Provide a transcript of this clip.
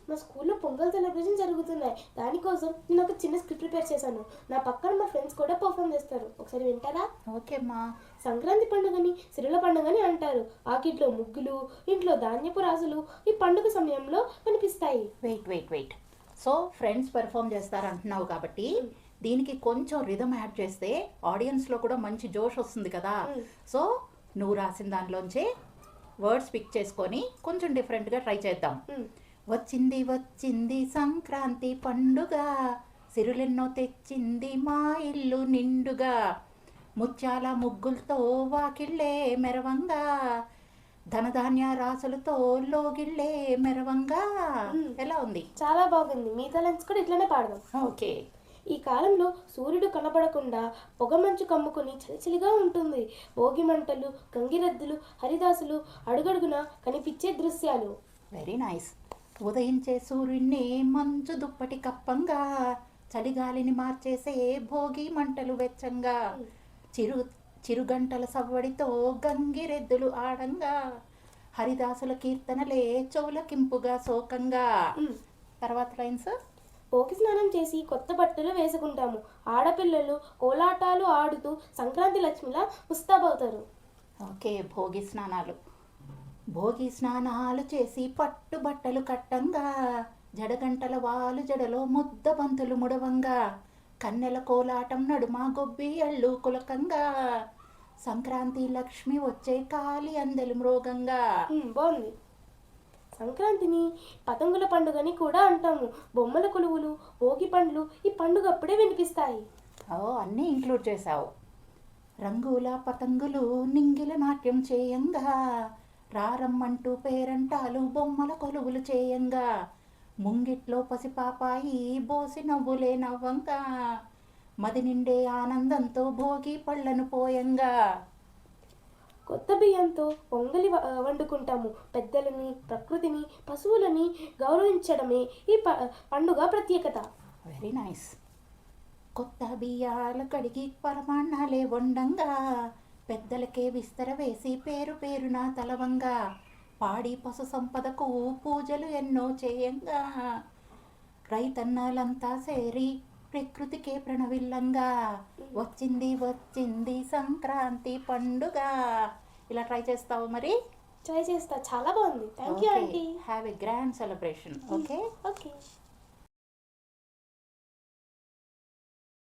మా స్కూల్లో పొంగల్ సెలబ్రేషన్ జరుగుతున్నాయి. దానికోసం నేను ఒక చిన్న స్క్రిప్ట్ ప్రిపేర్ చేశాను. నా పక్కన మా ఫ్రెండ్స్ కూడా పర్ఫామ్ చేస్తారు. ఒకసారి వింటారా? ఓకే అమ్మా. సంక్రాంతి పండుగని సిరుల పండుగని అంటారు. ఆకిట్లో ముగ్గులు, ఇంట్లో ధాన్యపు రాజులు ఈ పండుగ సమయంలో కనిపిస్తాయి. వెయిట్. సో ఫ్రెండ్స్ పెర్ఫామ్ చేస్తారంటున్నావు కాబట్టి దీనికి కొంచెం రిథమ్ యాడ్ చేస్తే ఆడియన్స్లో కూడా మంచి జోష్ వస్తుంది కదా. సో నువ్వు రాసిన దానిలోంచే వర్డ్స్ పిక్ చేసుకొని కొంచెం డిఫరెంట్గా ట్రై చేద్దాం. వచ్చింది వచ్చింది సంక్రాంతి పండుగ, సిరులెన్నో తెచ్చింది మా ఇల్లు నిండుగా, ముత్యాల ముగ్గులతో వాకిళ్ళే మెరవంగా, ధనధాన్య రాసులతో లోగిళ్ళే మెరవంగా. ఎలా ఉంది? చాలా బాగుంది. మిగతా లైన్స్ కూడా ఇట్లానే పాడదాం. ఓకే. ఈ కాలంలో సూర్యుడు కనబడకుండా పొగమంచు కమ్ముకుని చలిచలిగా ఉంటుంది. భోగి మంటలు, గంగిరెద్దులు, హరిదాసులు అడుగడుగున కనిపించే దృశ్యాలు. Very nice. ఉదయించే సూర్యుడిని మంచు దుప్పటి కప్పంగా, చలిగాలిని మార్చేసే భోగి మంటలు వెచ్చంగా, చిరుగంటల సవ్వడితో గంగిరెద్దులు ఆడంగా, హరిదాసుల కీర్తనలే చౌలకింపుగా శోకంగా. తర్వాత లైన్స్. భోగి స్నానం చేసి కొత్త బట్టలు వేసుకుంటాము. ఆడపిల్లలు కోలాటాలు ఆడుతూ సంక్రాంతి లక్ష్మిలా ముస్తాబవుతారు. ఓకే. భోగి స్నానాలు చేసి పట్టు బట్టలు కట్టంగా, జడగంటల వాలు జడలో ముద్ద బంతులు ముడవంగా, కన్నెల కోలాటం నడుమ గొబ్బి అళ్ళు కులకంగా, సంక్రాంతి లక్ష్మి వచ్చే కాలి అందెలు మ్రోగంగా. బాగుంది. సంక్రాంతిని పతంగుల పండుగని కూడా అంటాము. బొమ్మల కొలువులు, భోగి పండ్లు ఈ పండుగ అప్పుడే వినిపిస్తాయి. అన్నీ ఇంక్లూడ్ చేశావు. రంగుల పతంగులు నింగిల నాట్యం చేయంగా, రారమ్మంటూ పేరంటాలు బొమ్మల కొలువులు చేయంగా, ముంగిట్లో పసిపాపాయి బోసి నవ్వులే నవ్వంగా, మది నిండే ఆనందంతో భోగి పళ్ళను పోయంగా. కొత్త బియ్యంతో పొంగలి వండుకుంటాము. పెద్దలని, ప్రకృతిని, పశువులని గౌరవించడమే ఈ పండుగ ప్రత్యేకత. Very nice. కొత్త బియ్యాలు కడిగి పరమాన్నాలే వండంగా, పెద్దలకే విస్తర వేసి పేరు పేరున తలవంగా, పాడి పశు సంపదకు పూజలు ఎన్నో చేయంగా, రైతన్నలంతా సేరి ప్రకృతికే ప్రణవిల్లంగా, వచ్చింది వచ్చింది సంక్రాంతి పండుగ. ఇలా ట్రై చేస్తావు మరి? ట్రై చేస్తా. చాలా బాగుంది. Thank you aunty. Have a grand celebration. Okay. Okay.